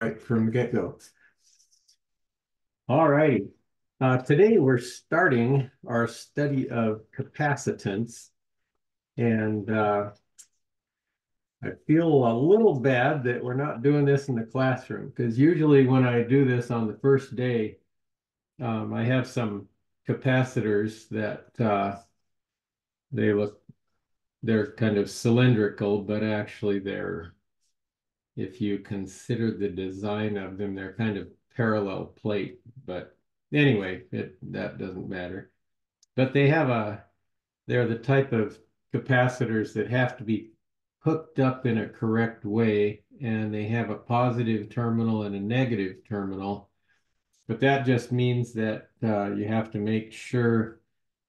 Right from the get-go. All righty. Today we're starting our study of capacitance, and I feel a little bad that we're not doing this in the classroom because usually when I do this on the first day, I have some capacitors that they look they're kind of cylindrical, but actually they're, if you consider the design of them, they're kind of parallel plate. But anyway, that doesn't matter. But they're the type of capacitors that have to be hooked up in a correct way, and they have a positive terminal and a negative terminal. But that just means that you have to make sure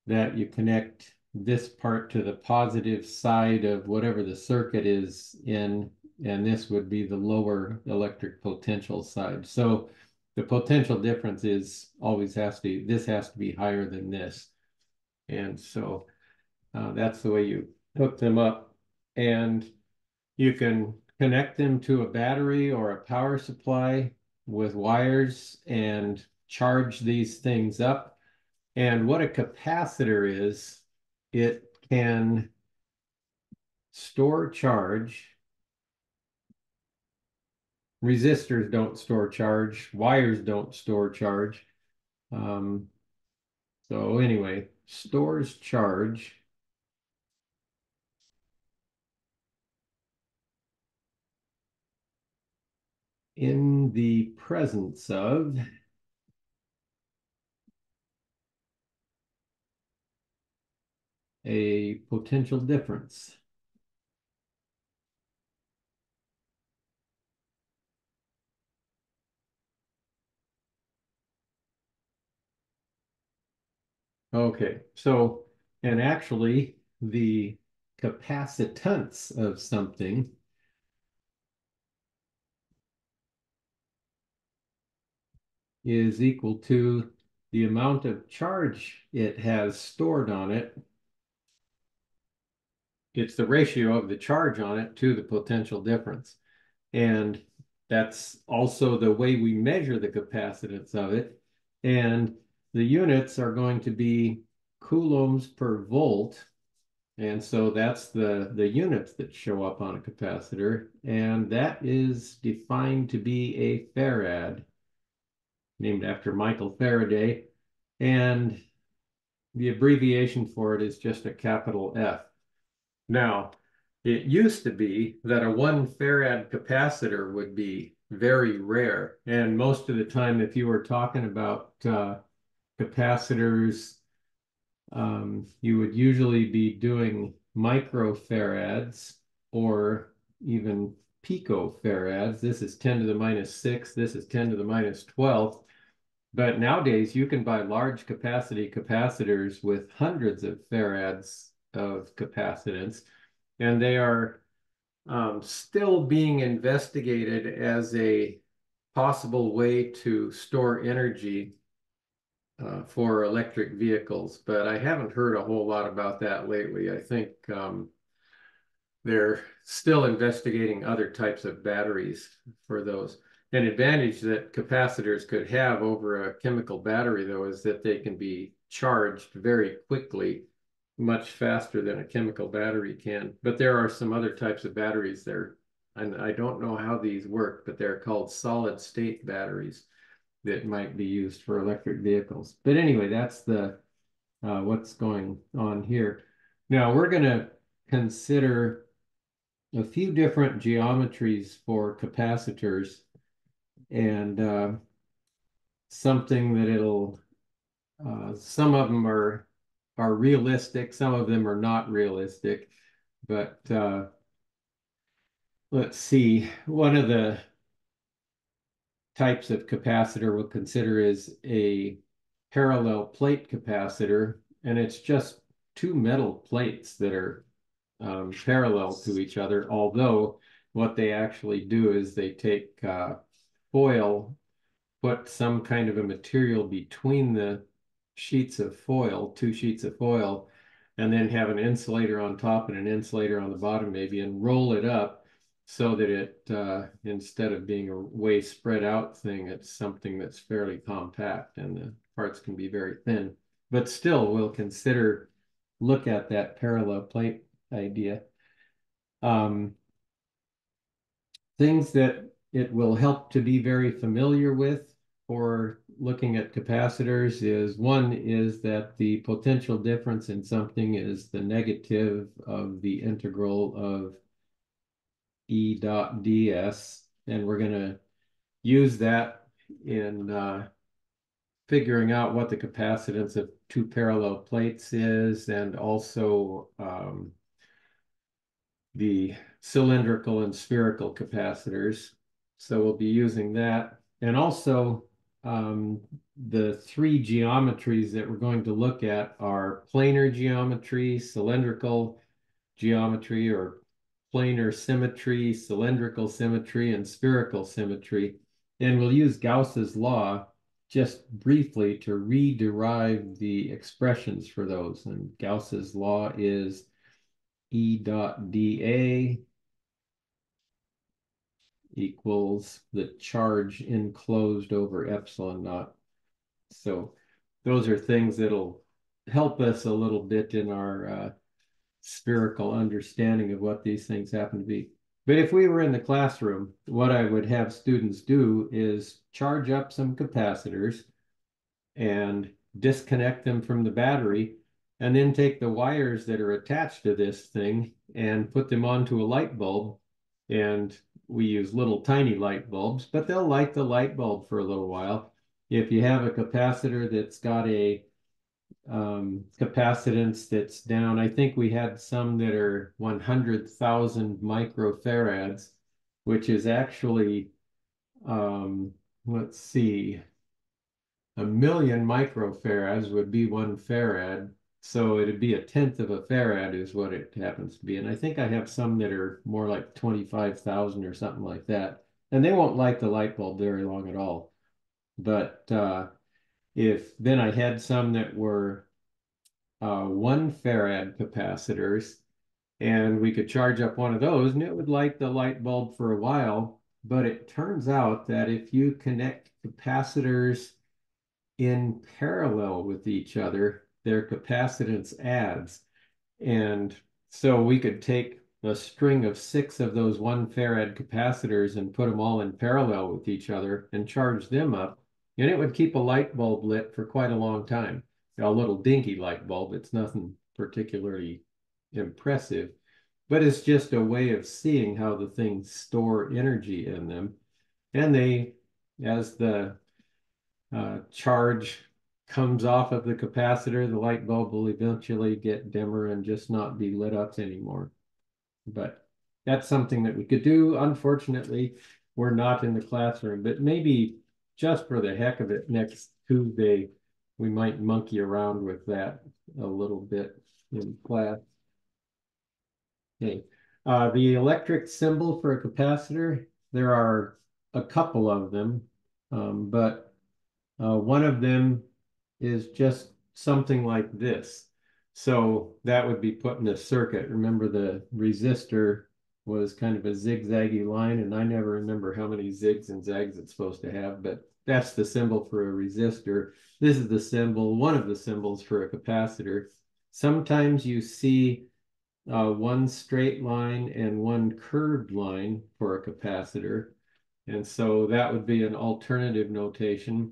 that you connect this part to the positive side of whatever the circuit is in, and this would be the lower electric potential side. So the potential difference is always this has to be higher than this. And so that's the way you hook them up. And you can connect them to a battery or a power supply with wires and charge these things up. And what a capacitor is, it can store charge. Resistors don't store charge. Wires don't store charge. Um, so anyway, stores charge in the presence of a potential difference. Okay, so, and actually, the capacitance of something is equal to the amount of charge it has stored on it. It's the ratio of the charge on it to the potential difference. And that's also the way we measure the capacitance of it. And the units are going to be coulombs per volt. And so that's the units that show up on a capacitor. And that is defined to be a farad, named after Michael Faraday. And the abbreviation for it is just a capital F. Now, it used to be that a 1 farad capacitor would be very rare. And most of the time, if you were talking about capacitors, you would usually be doing microfarads or even picofarads. This is 10 to the minus 6. This is 10 to the minus 12. But nowadays, you can buy large capacity capacitors with hundreds of farads of capacitance, and they are still being investigated as a possible way to store energy for electric vehicles. But I haven't heard a whole lot about that lately. I think they're still investigating other types of batteries for those. An advantage that capacitors could have over a chemical battery, though, is that they can be charged very quickly, much faster than a chemical battery can. But there are some other types of batteries there, and I don't know how these work, but they're called solid state batteries that might be used for electric vehicles. But anyway, that's the what's going on here. Now we're going to consider a few different geometries for capacitors, and something that some of them are realistic, some of them are not realistic, but let's see. One of the types of capacitor we'll consider is a parallel plate capacitor, and it's just two metal plates that are parallel to each other, although what they actually do is they take foil, put some kind of a material between the sheets of foil, two sheets of foil, and then have an insulator on top and an insulator on the bottom maybe, and roll it up so that it, instead of being a way spread out thing, it's something that's fairly compact and the parts can be very thin. But still, we'll look at that parallel plate idea. Um, Things that it will help to be very familiar with for looking at capacitors is one is that the potential difference in something is the negative of the integral of E dot ds, and we're going to use that in figuring out what the capacitance of two parallel plates is, and also the cylindrical and spherical capacitors. So we'll be using that. And also the three geometries that we're going to look at are planar geometry, cylindrical geometry, or planar symmetry, cylindrical symmetry, and spherical symmetry. And we'll use Gauss's law just briefly to rederive the expressions for those. And Gauss's law is E dot dA equals the charge enclosed over epsilon naught. So those are things that'll help us a little bit in our spherical understanding of what these things happen to be. But if we were in the classroom, what I would have students do is charge up some capacitors and disconnect them from the battery, and then take the wires that are attached to this thing and put them onto a light bulb. And we use little tiny light bulbs, but they'll light the light bulb for a little while. If you have a capacitor that's got a capacitance that's down, I think we had some that are 100,000 microfarads, which is actually, let's see, a million microfarads would be 1 farad. So it'd be a tenth of a farad is what it happens to be. And I think I have some that are more like 25,000 or something like that. And they won't light the light bulb very long at all. But if then I had some that were 1 farad capacitors, and we could charge up one of those and it would light the light bulb for a while. But it turns out that if you connect capacitors in parallel with each other, their capacitance adds. And so we could take a string of 6 of those 1 farad capacitors and put them all in parallel with each other and charge them up, and it would keep a light bulb lit for quite a long time. A little dinky light bulb, it's nothing particularly impressive, but it's just a way of seeing how the things store energy in them. And they, as the charge comes off of the capacitor, the light bulb will eventually get dimmer and just not be lit up anymore. But that's something that we could do. Unfortunately, we're not in the classroom, but maybe just for the heck of it, next Tuesday, we might monkey around with that a little bit in class. Okay. The electric symbol for a capacitor, there are a couple of them, but one of them is just something like this. So that would be put in a circuit. Remember, the resistor was kind of a zigzaggy line, and I never remember how many zigs and zags it's supposed to have, but that's the symbol for a resistor. This is the symbol, one of the symbols for a capacitor. Sometimes you see one straight line and one curved line for a capacitor. And so that would be an alternative notation.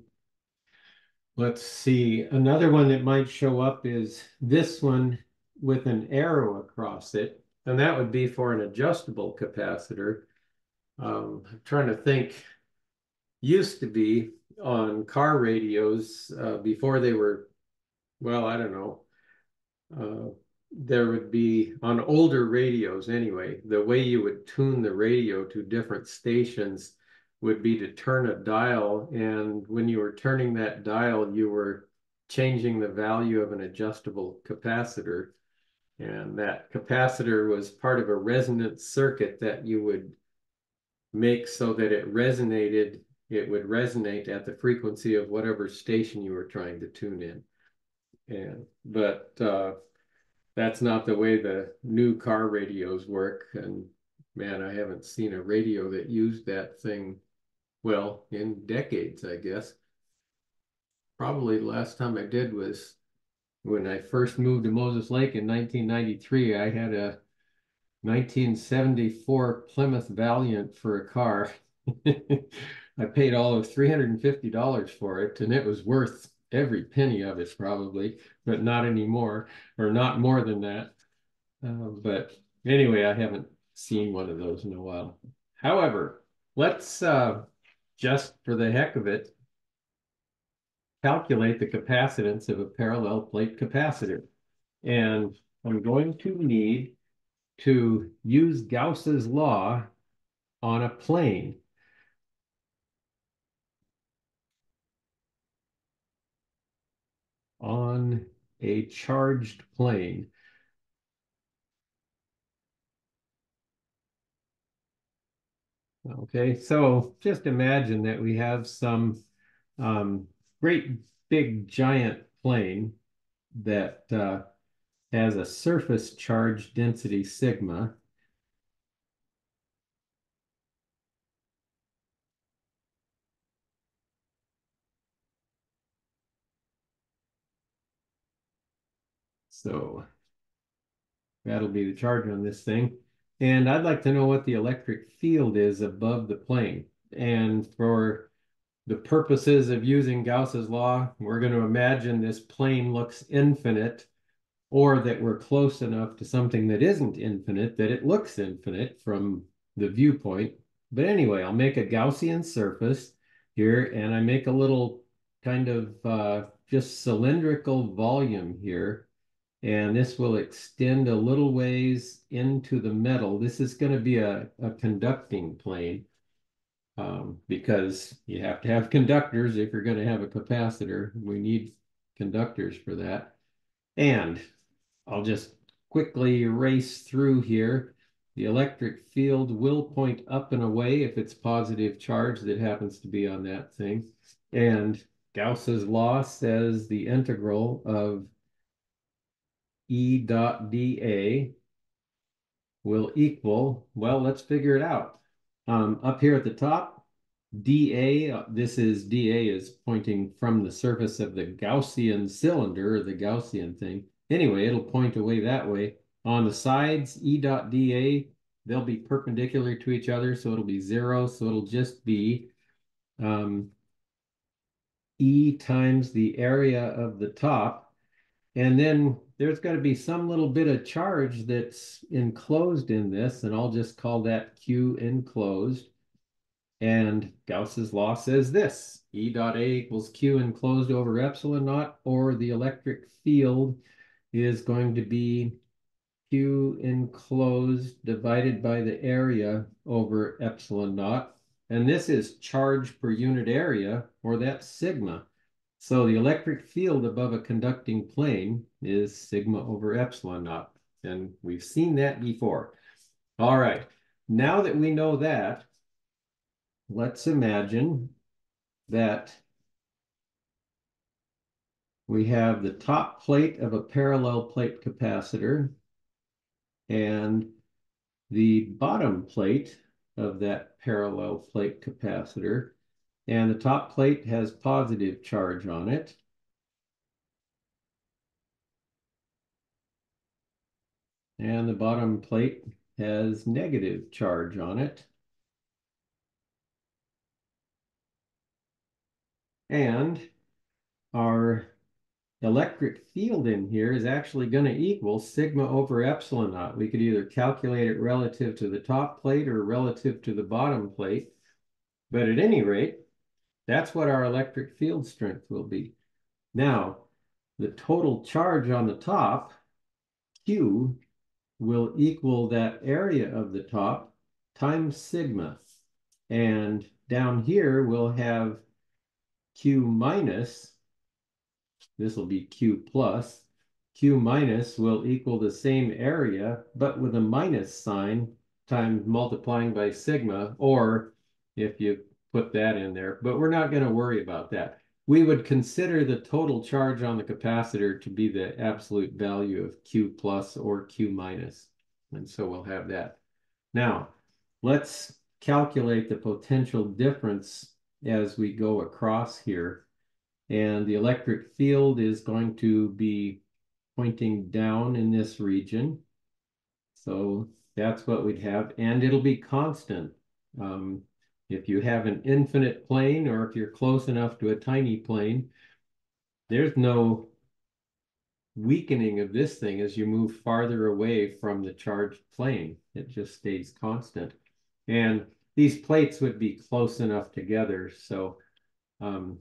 Let's see, another one that might show up is this one with an arrow across it, and that would be for an adjustable capacitor. I'm trying to think, used to be on car radios before they were, well, I don't know, there would be on older radios anyway, the way you would tune the radio to different stations would be to turn a dial. And when you were turning that dial, you were changing the value of an adjustable capacitor. And that capacitor was part of a resonance circuit that you would make so that it resonated, it would resonate at the frequency of whatever station you were trying to tune in. But that's not the way the new car radios work. And Man, I haven't seen a radio that used that thing, well, in decades, I guess. Probably the last time I did was when I first moved to Moses Lake in 1993. I had a 1974 Plymouth Valiant for a car. I paid all of $350 for it, and it was worth every penny of it probably, but not anymore, or not more than that. But anyway, I haven't seen one of those in a while. However, let's just for the heck of it, calculate the capacitance of a parallel plate capacitor. And I'm going to need to use Gauss's law on a plane. On a charged plane. Okay, so just imagine that we have some great big giant plane that has a surface charge density sigma. So that'll be the charge on this thing. And I'd like to know what the electric field is above the plane. And for the purposes of using Gauss's law, we're going to imagine this plane looks infinite, or that we're close enough to something that isn't infinite that it looks infinite from the viewpoint. But anyway, I'll make a Gaussian surface here, and I make a little kind of just cylindrical volume here. And this will extend a little ways into the metal. This is going to be a conducting plane because you have to have conductors if you're going to have a capacitor. We need conductors for that. And I'll just quickly race through here. The electric field will point up and away if it's positive charge that happens to be on that thing. And Gauss's law says the integral of E dot dA will equal, well, let's figure it out. Up here at the top, dA, this is dA is pointing from the surface of the Gaussian cylinder, or the Gaussian thing. Anyway, it'll point away that way. On the sides, E dot dA, they'll be perpendicular to each other, so it'll be 0. So it'll just be E times the area of the top. And then there's got to be some little bit of charge that's enclosed in this, and I'll just call that Q enclosed. And Gauss's law says this, E dot A equals Q enclosed over epsilon naught, or the electric field is going to be Q enclosed divided by the area over epsilon naught. And this is charge per unit area, or that's sigma. So the electric field above a conducting plane is sigma over epsilon naught. And we've seen that before. All right, now that we know that, let's imagine that we have the top plate of a parallel plate capacitor and the bottom plate of that parallel plate capacitor. And the top plate has positive charge on it. And the bottom plate has negative charge on it. And our electric field in here is actually going to equal sigma over epsilon naught. We could either calculate it relative to the top plate or relative to the bottom plate. But at any rate, that's what our electric field strength will be. Now, the total charge on the top, Q, will equal that area of the top times sigma. And down here, we'll have Q minus, this will be Q plus, Q minus will equal the same area, but with a minus sign times multiplying by sigma, or if you put that in there, but we're not going to worry about that. We would consider the total charge on the capacitor to be the absolute value of Q plus or Q minus. And so we'll have that. Now, let's calculate the potential difference as we go across here. And the electric field is going to be pointing down in this region. So that's what we'd have, and it'll be constant. Um, if you have an infinite plane, or if you're close enough to a tiny plane, there's no weakening of this thing as you move farther away from the charged plane. It just stays constant. And these plates would be close enough together, so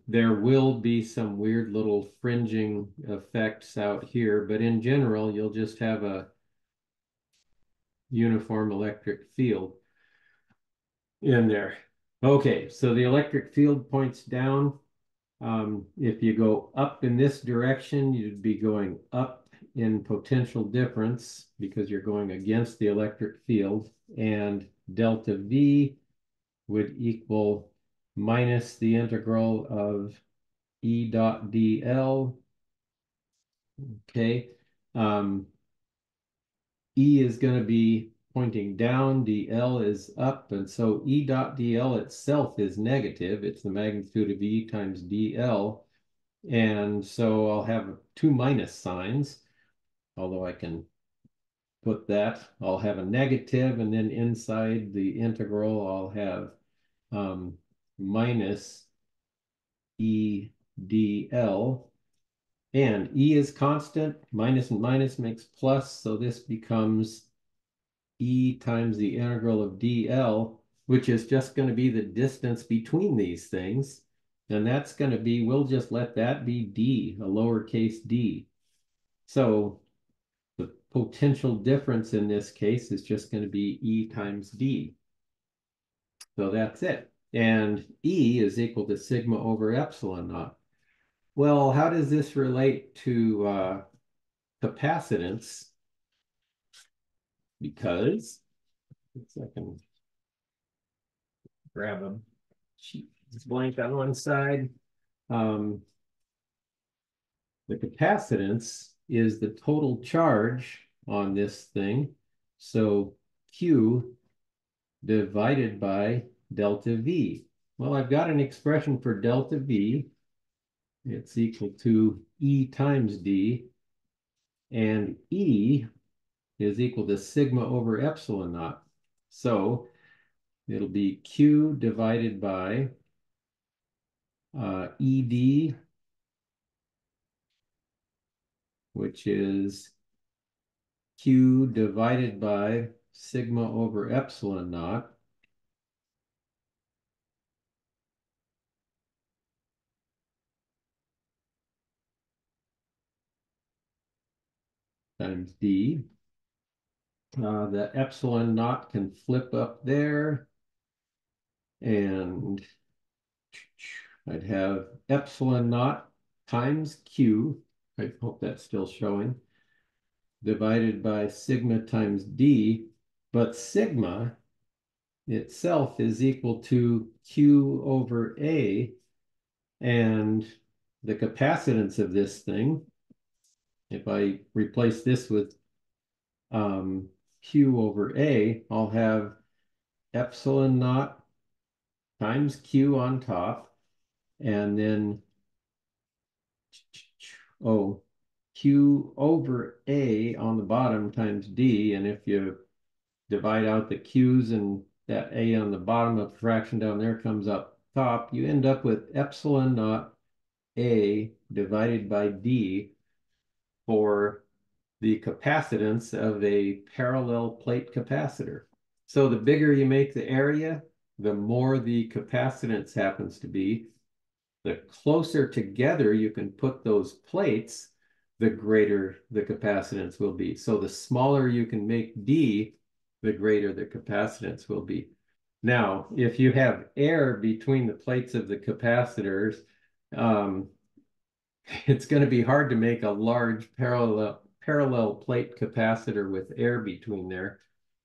there will be some weird little fringing effects out here, but in general, you'll just have a uniform electric field in there. Okay, so the electric field points down. If you go up in this direction, you'd be going up in potential difference because you're going against the electric field, and delta V would equal minus the integral of E dot dl. Okay. E is going to be pointing down, dl is up, and so E dot dl itself is negative. It's the magnitude of E times dl. And so I'll have two minus signs, although I can put that. I'll have a negative, and then inside the integral, I'll have minus E dl. And E is constant, minus and minus makes plus, so this becomes E times the integral of dl, which is just going to be the distance between these things. And that's going to be, we'll just let that be d, a lowercase d. So the potential difference in this case is just going to be E times d. So that's it. And E is equal to sigma over epsilon naught. Well, how does this relate to capacitance? Because I can grab a sheet. It's blank on one side. Um, the capacitance is the total charge on this thing. So Q divided by delta V. Well, I've got an expression for delta V. It's equal to E times D. And E is equal to sigma over epsilon naught. So it'll be Q divided by ED, which is Q divided by sigma over epsilon naught times D. The epsilon naught can flip up there, and I'd have epsilon naught times Q, I hope that's still showing, divided by sigma times D, but sigma itself is equal to Q over A, and the capacitance of this thing, if I replace this with Q over A, I'll have epsilon naught times Q on top, and then Q over A on the bottom times D. And if you divide out the Q's and that A on the bottom of the fraction down there comes up top, you end up with epsilon naught A divided by D for the capacitance of a parallel plate capacitor. So the bigger you make the area, the more the capacitance happens to be. The closer together you can put those plates, the greater the capacitance will be. So the smaller you can make D, the greater the capacitance will be. Now, if you have air between the plates of the capacitors, it's going to be hard to make a large parallel plate capacitor with air between there.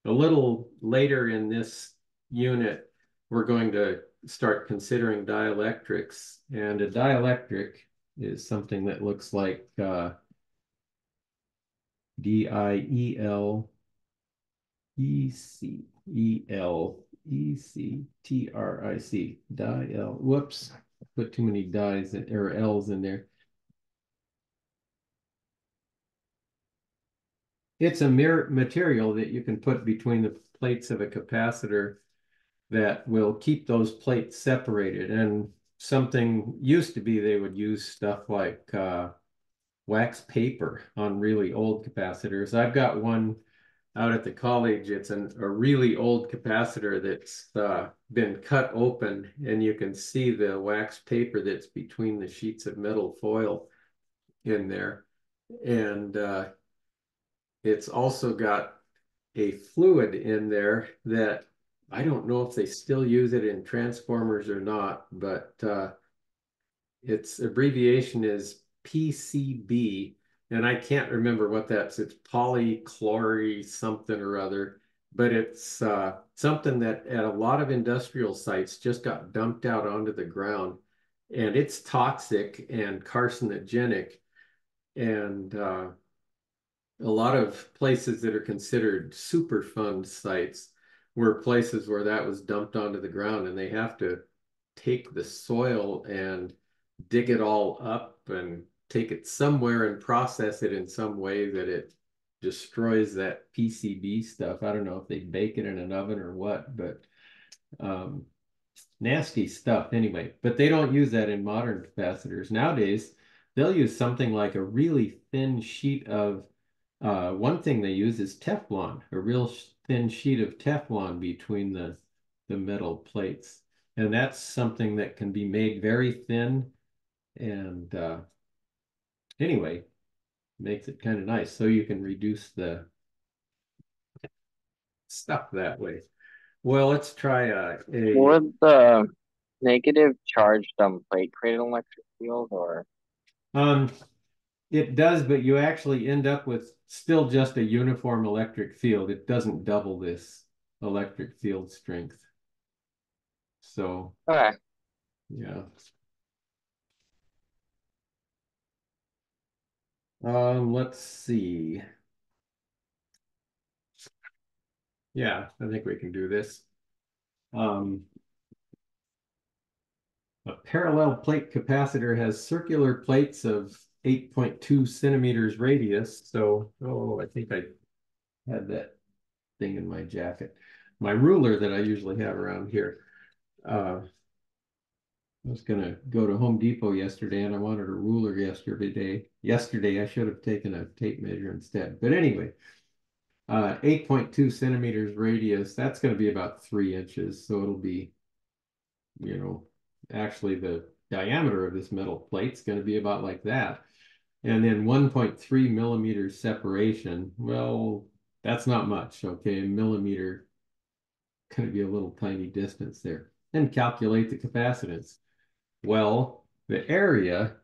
A little later in this unit, we're going to start considering dielectrics, and a dielectric is something that looks like D-I-E-L-E-C-E-L. Electric. Diel. Whoops. Put too many dies or L's in there. It's a mirror material that you can put between the plates of a capacitor that will keep those plates separated. And something used to be they would use stuff like wax paper on really old capacitors. I've got one out at the college. It's a really old capacitor that's been cut open, and you can see the wax paper that's between the sheets of metal foil in there. And it's also got a fluid in there that I don't know if they still use it in transformers or not, but its abbreviation is PCB, and I can't remember what that's. It's polychlory something or other, but it's something that at a lot of industrial sites just got dumped out onto the ground, and it's toxic and carcinogenic. And a lot of places that are considered Superfund sites were places where that was dumped onto the ground, and they have to take the soil and dig it all up and take it somewhere and process it in some way that it destroys that PCB stuff. I don't know if they bake it in an oven or what, but um, nasty stuff anyway. But they don't use that in modern capacitors. Nowadays, they'll use something like a really thin sheet of, one thing they use is Teflon, a real thin sheet of Teflon between the metal plates. And that's something that can be made very thin and anyway, makes it kind of nice. So you can reduce the stuff that way. Well, let's try Would the negative charged plate create an electric field, or um, it does, but you actually end up with still just a uniform electric field. It doesn't double this electric field strength. So, okay? yeah. Let's see. Yeah, I think we can do this. Um, a parallel plate capacitor has circular plates of 8.2 centimeters radius. So, oh, I think I had that thing in my jacket. My ruler that I usually have around here. I was gonna go to Home Depot yesterday and I wanted a ruler yesterday. Yesterday I should have taken a tape measure instead. But anyway, 8.2 centimeters radius, that's gonna be about 3 inches. So it'll be, you know, actually the diameter of this metal plate's gonna be about like that. And then 1.3 millimeters separation. Well, that's not much, okay? A millimeter gonna be a little tiny distance there. And calculate the capacitance. Well, the area,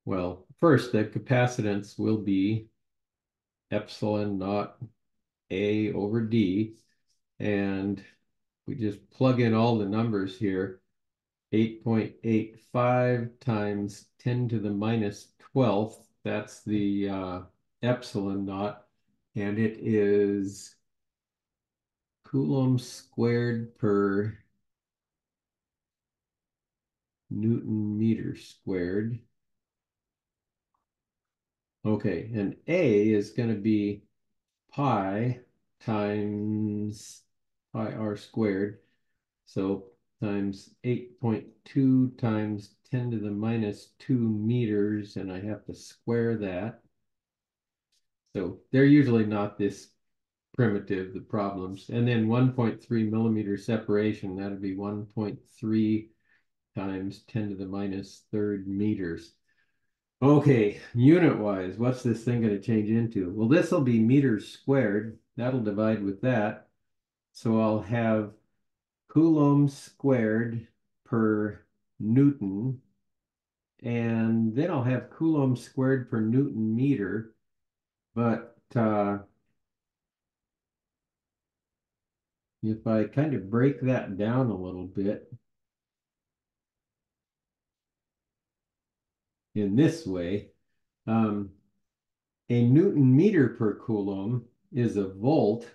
well, first, the capacitance will be epsilon naught A over D. And we just plug in all the numbers here. 8.85 times 10 to the minus 12th. That's the epsilon naught. And it is coulombs squared per Newton meter squared. Okay, and A is going to be pi times pi r squared. So times 8.2 times 10 to the minus 2 meters, and I have to square that. So they're usually not this primitive, the problems. And then 1.3 millimeter separation, that'd be 1.3 times 10 to the minus third meters. Okay, unit-wise, what's this thing going to change into? Well, this will be meters squared. That'll divide with that. So I'll have coulombs squared per Newton. And then I'll have coulombs squared per Newton meter. But if I kind of break that down a little bit in this way, um, a Newton meter per coulomb is a volt.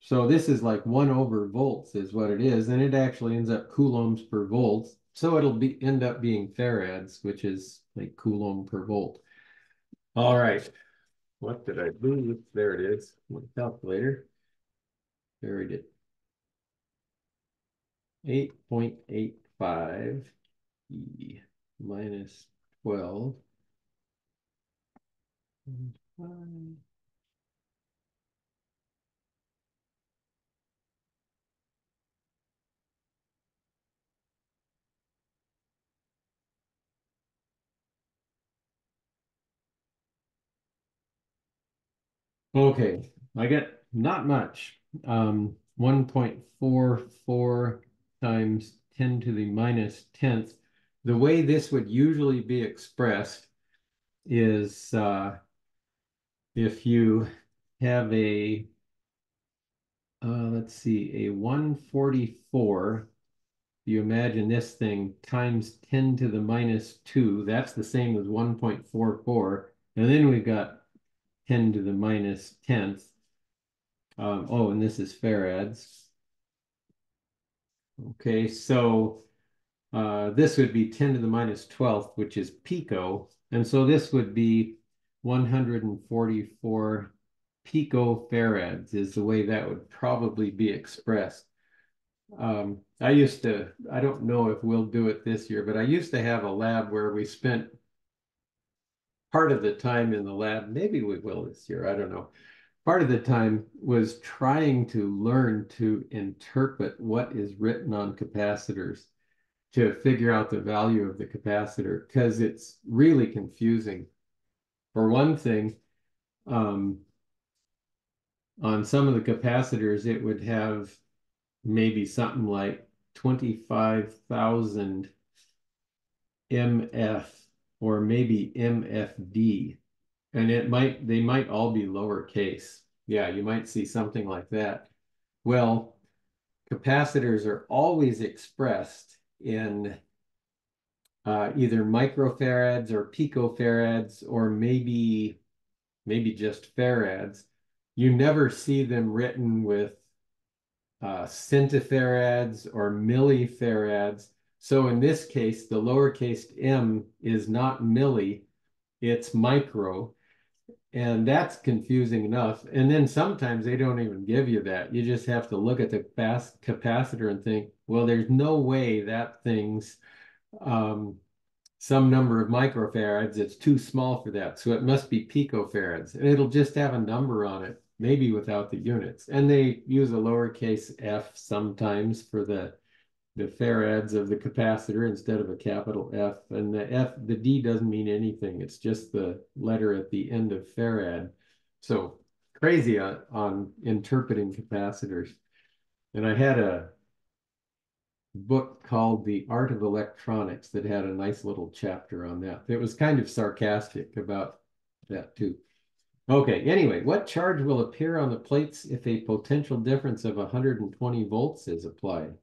So this is like 1/volts is what it is, and it actually ends up coulombs per volt. So it'll be end up being farads, which is like coulomb per volt. All right. What did I lose? There it is. My calculator. There we did. 8.85 E minus 12. Okay, I get not much. 1.44 times 10 to the minus 10th. The way this would usually be expressed is if you have let's see, a 144, you imagine this thing times 10 to the minus 2, that's the same as 1.44. And then we've got 10 to the minus 10th. Oh, and this is farads. Okay, so this would be 10 to the minus 12th, which is pico. And so this would be 144 picofarads is the way that would probably be expressed. I don't know if we'll do it this year, but I used to have a lab where we spent part of the time in the lab, maybe we will this year, I don't know. Part of the time was trying to learn to interpret what is written on capacitors to figure out the value of the capacitor because it's really confusing. For one thing, um, on some of the capacitors, it would have maybe something like 25,000 MF or maybe MFD, and they might all be lowercase. Yeah, you might see something like that. Well, capacitors are always expressed in either microfarads or picofarads or maybe just farads. You never see them written with centifarads or millifarads. So in this case, the lowercase m is not milli, it's micro. And that's confusing enough. And then sometimes they don't even give you that. You just have to look at the capacitor and think, well, there's no way that thing's um, some number of microfarads. It's too small for that. So it must be picofarads. And it'll just have a number on it, maybe without the units. And they use a lowercase f sometimes for the farads of the capacitor instead of a capital F. And the D doesn't mean anything. It's just the letter at the end of farad. So crazy on interpreting capacitors. And I had a book called The Art of Electronics that had a nice little chapter on that. It was kind of sarcastic about that too. Okay, anyway, what charge will appear on the plates if a potential difference of 120 volts is applied?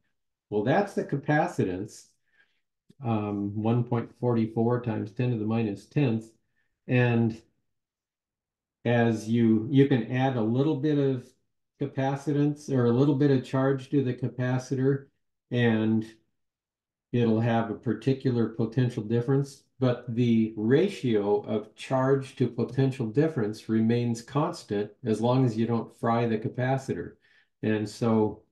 Well, that's the capacitance, 1.44 times 10 to the minus 10th. And as you can add a little bit of capacitance or a little bit of charge to the capacitor, and it'll have a particular potential difference, but the ratio of charge to potential difference remains constant as long as you don't fry the capacitor. And so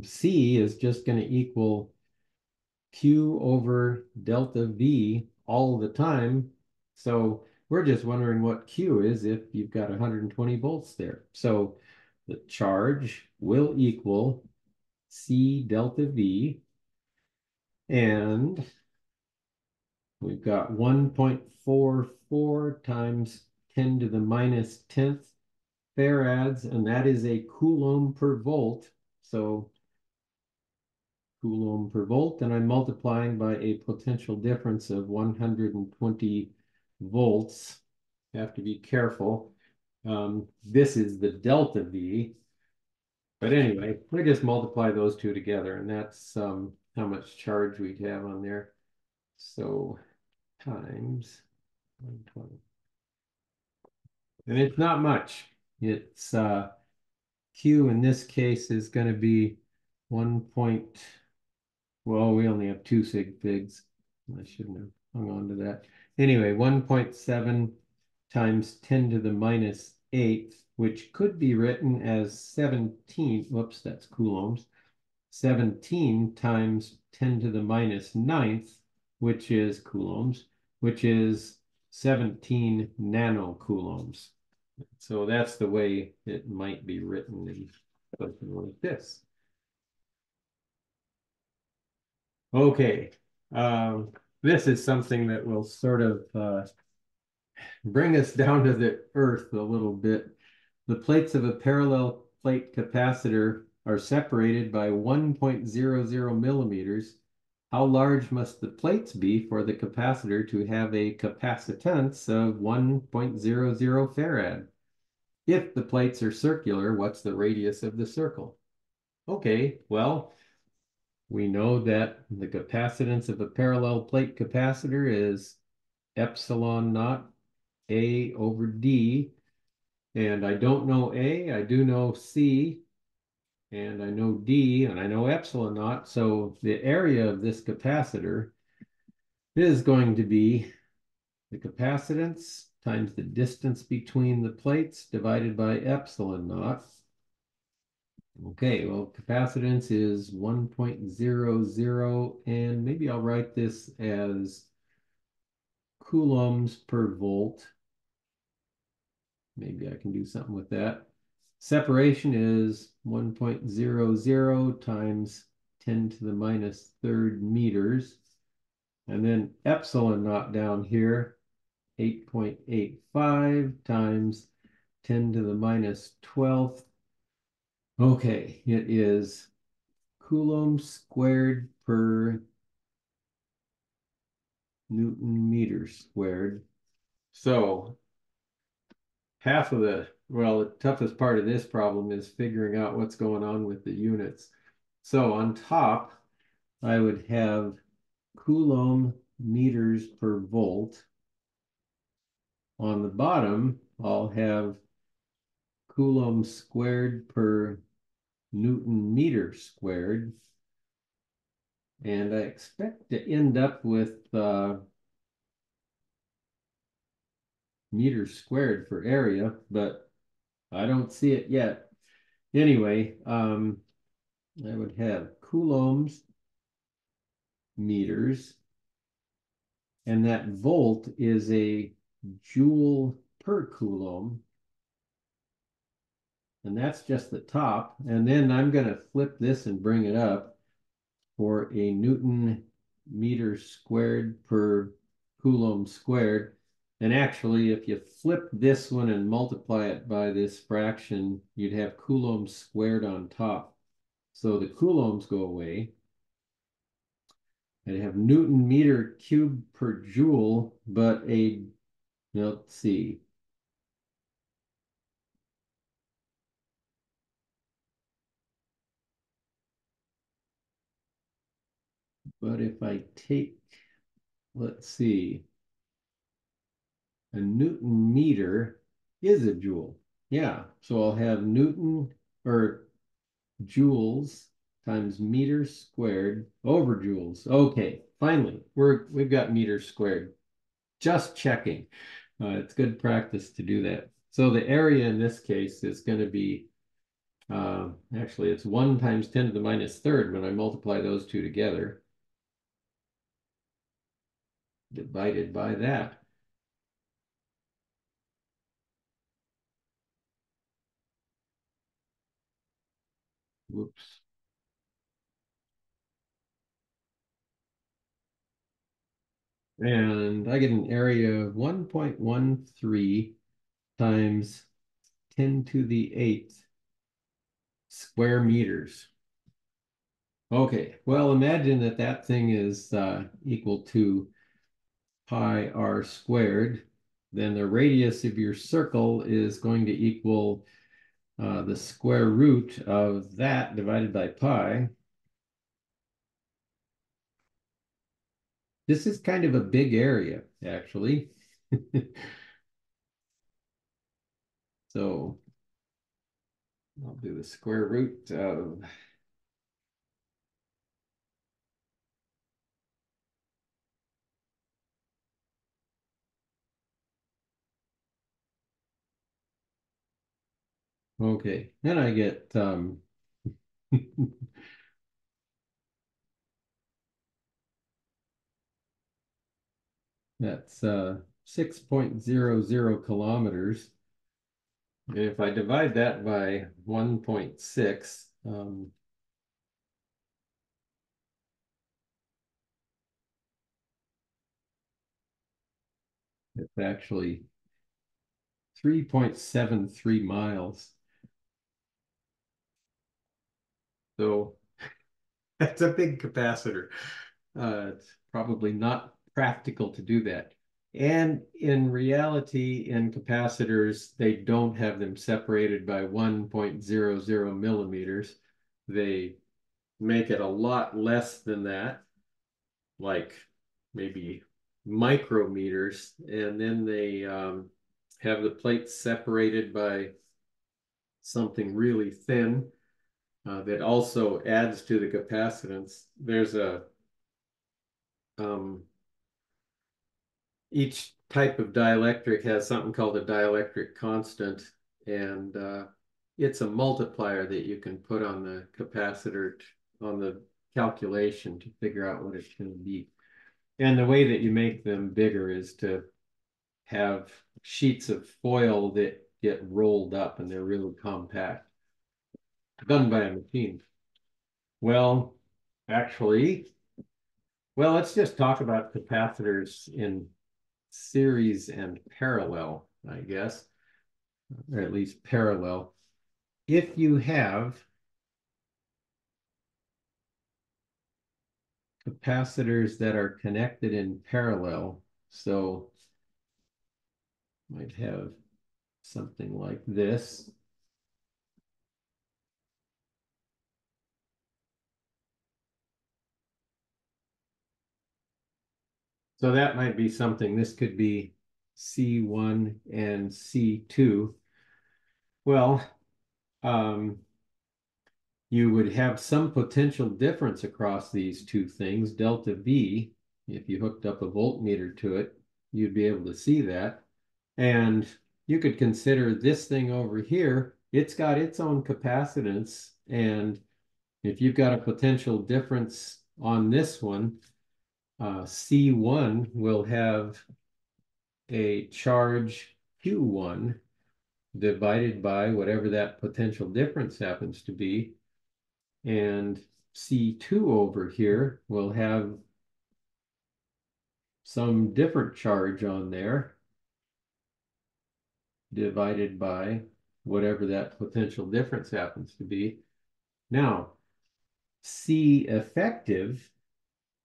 C is just going to equal Q over delta V all the time. So we're just wondering what Q is if you've got 120 volts there. So the charge will equal C delta V, and we've got 1.44 times 10 to the minus 10th farads, and that is a coulomb per volt. So coulomb per volt, and I'm multiplying by a potential difference of 120 volts. Have to be careful. This is the delta V. But anyway, we just multiply those two together, and that's how much charge we'd have on there. So times 120. And it's not much. It's Q in this case is going to be 1 point, well, we only have two sig figs. I shouldn't have hung on to that. Anyway, 1.7 times 10 to the minus 8th, which could be written as 17, whoops, that's coulombs, 17 times 10 to the minus ninth, which is coulombs, which is 17 nanocoulombs. So that's the way it might be written in something like this. Okay, this is something that will sort of bring us down to the earth a little bit. The plates of a parallel plate capacitor are separated by 1.00 millimeters. How large must the plates be for the capacitor to have a capacitance of 1.00 farad? If the plates are circular, what's the radius of the circle? Okay, well, we know that the capacitance of a parallel plate capacitor is epsilon naught A over D. And I don't know A, I do know C, and I know D, and I know epsilon naught. So the area of this capacitor is going to be the capacitance times the distance between the plates divided by epsilon naught. Okay, well, capacitance is 1.00, and maybe I'll write this as coulombs per volt. Maybe I can do something with that. Separation is 1.00 times 10 to the minus third meters. And then epsilon naught down here, 8.85 times 10 to the minus 12th. Okay, it is coulombs squared per Newton meter squared. So half of the toughest part of this problem is figuring out what's going on with the units. So on top, I would have Coulomb meters per volt. On the bottom, I'll have Coulomb squared per Newton meter squared. And I expect to end up with meters squared for area, but I don't see it yet. Anyway, I would have coulombs meters, and that volt is a joule per coulomb, and that's just the top. And then I'm going to flip this and bring it up for a Newton meter squared per coulomb squared. And actually, if you flip this one and multiply it by this fraction, you'd have coulombs squared on top. So the coulombs go away. I'd have Newton meter cubed per joule, but let's see. But if I take, let's see, a Newton meter is a joule. Yeah, so I'll have Newton or joules times meters squared over joules. Okay, finally, we've got meters squared. Just checking. It's good practice to do that. So the area in this case is going to be, actually, it's 1 times 10 to the minus third when I multiply those two together, divided by that. Whoops. And I get an area of 1.13 times 10 to the 8th square meters. Okay, well, imagine that that thing is equal to pi r squared. Then the radius of your circle is going to equal the square root of that divided by pi. This is kind of a big area, actually. So I'll do the square root of okay. Then I get that's 6.00 kilometers. And if I divide that by 1.6, it's actually 3.73 miles. So that's a big capacitor. It's probably not practical to do that. And in reality, in capacitors, they don't have them separated by 1.00 millimeters. They make it a lot less than that, like maybe micrometers, and then they have the plates separated by something really thin that also adds to the capacitance. There's a um, each type of dielectric has something called a dielectric constant, and it's a multiplier that you can put on the capacitor on the calculation to figure out what it's going to be. And the way that you make them bigger is to have sheets of foil that get rolled up and they're really compact, done by a machine. Well, actually, well, let's just talk about capacitors in series and parallel, I guess, or at least parallel. If you have capacitors that are connected in parallel, so might have something like this. So that might be something. This could be C1 and C2. Well, you would have some potential difference across these two things, delta V. If you hooked up a voltmeter to it, you'd be able to see that. And you could consider this thing over here, it's got its own capacitance. And if you've got a potential difference on this one, C1 will have a charge Q1 divided by whatever that potential difference happens to be. And C2 over here will have some different charge on there divided by whatever that potential difference happens to be. Now, C effective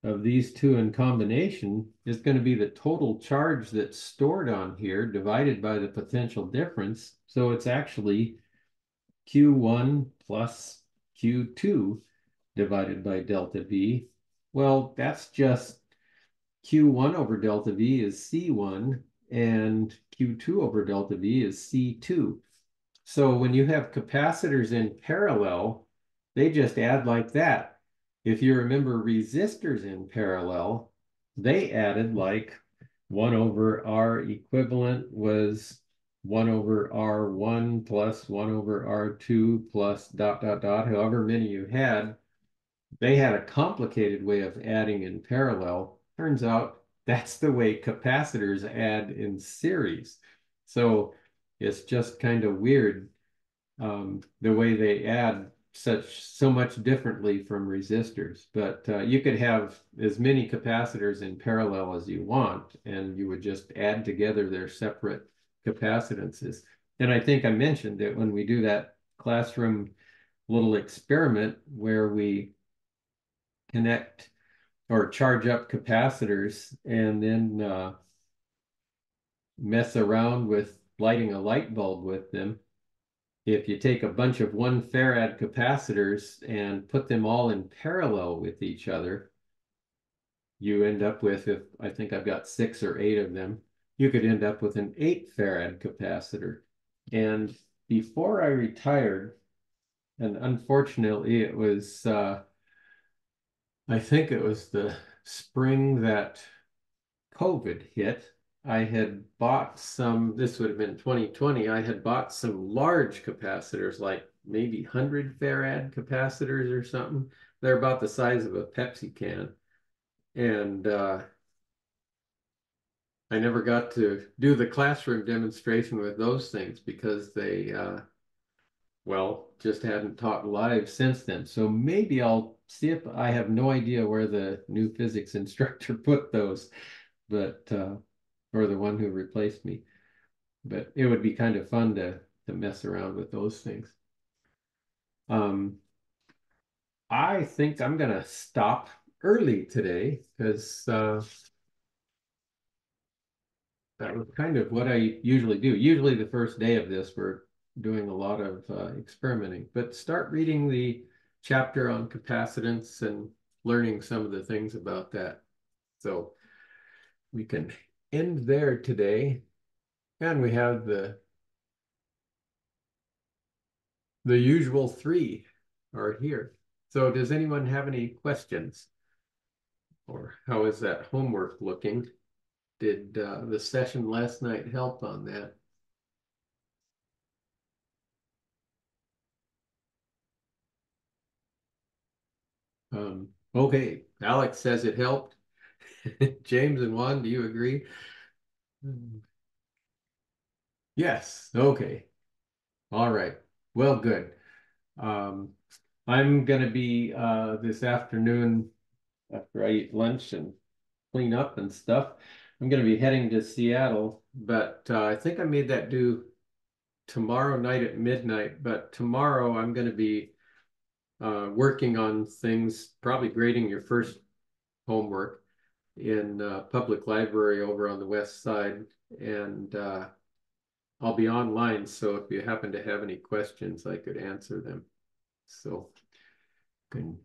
of these two in combination is going to be the total charge that's stored on here divided by the potential difference. So it's actually Q1 plus Q2 divided by delta V. Well, that's just Q1 over delta V is C1 and Q2 over delta V is C2. So when you have capacitors in parallel, they just add like that. If you remember resistors in parallel, they added like 1 over R equivalent was 1 over R1 plus 1 over R2 plus dot, dot, dot, however many you had. They had a complicated way of adding in parallel. Turns out that's the way capacitors add in series. So it's just kind of weird the way they add so much differently from resistors. But you could have as many capacitors in parallel as you want, and you would just add together their separate capacitances. And I think I mentioned that when we do that classroom little experiment where we connect or charge up capacitors and then mess around with lighting a light bulb with them. If you take a bunch of 1 farad capacitors and put them all in parallel with each other, you end up with, if I think I've got 6 or 8 of them, you could end up with an 8 farad capacitor. And before I retired, And unfortunately, I think it was the spring that COVID hit. I had bought some, this would have been 2020, I had bought some large capacitors, like maybe 100 farad capacitors or something. They're about the size of a Pepsi can. And I never got to do the classroom demonstration with those things because well, just hadn't taught live since then. So maybe I'll see if I have no idea where the new physics instructor put those, but or the one who replaced me. But it would be kind of fun to mess around with those things. Um, I think I'm gonna stop early today because that was kind of what I usually do. Usually the first day of this, we're doing a lot of experimenting, but start reading the chapter on capacitance and learning some of the things about that. So we can end there today. And we have the usual three are here. So does anyone have any questions? Or how is that homework looking? Did the session last night help on that? Okay, Alex says it helped. James and Juan, do you agree? Yes, okay. All right. Well, good. Um, I'm gonna be this afternoon after I eat lunch and clean up and stuff. I'm gonna be heading to Seattle, but I think I made that due tomorrow night at midnight. But tomorrow I'm gonna be working on things, probably grading your first homework in public library over on the west side, and I'll be online, so if you happen to have any questions, I could answer them. So can,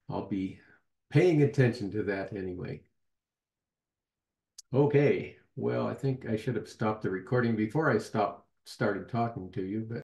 I'll be paying attention to that anyway. Okay, well, I think I should have stopped the recording before I started talking to you, but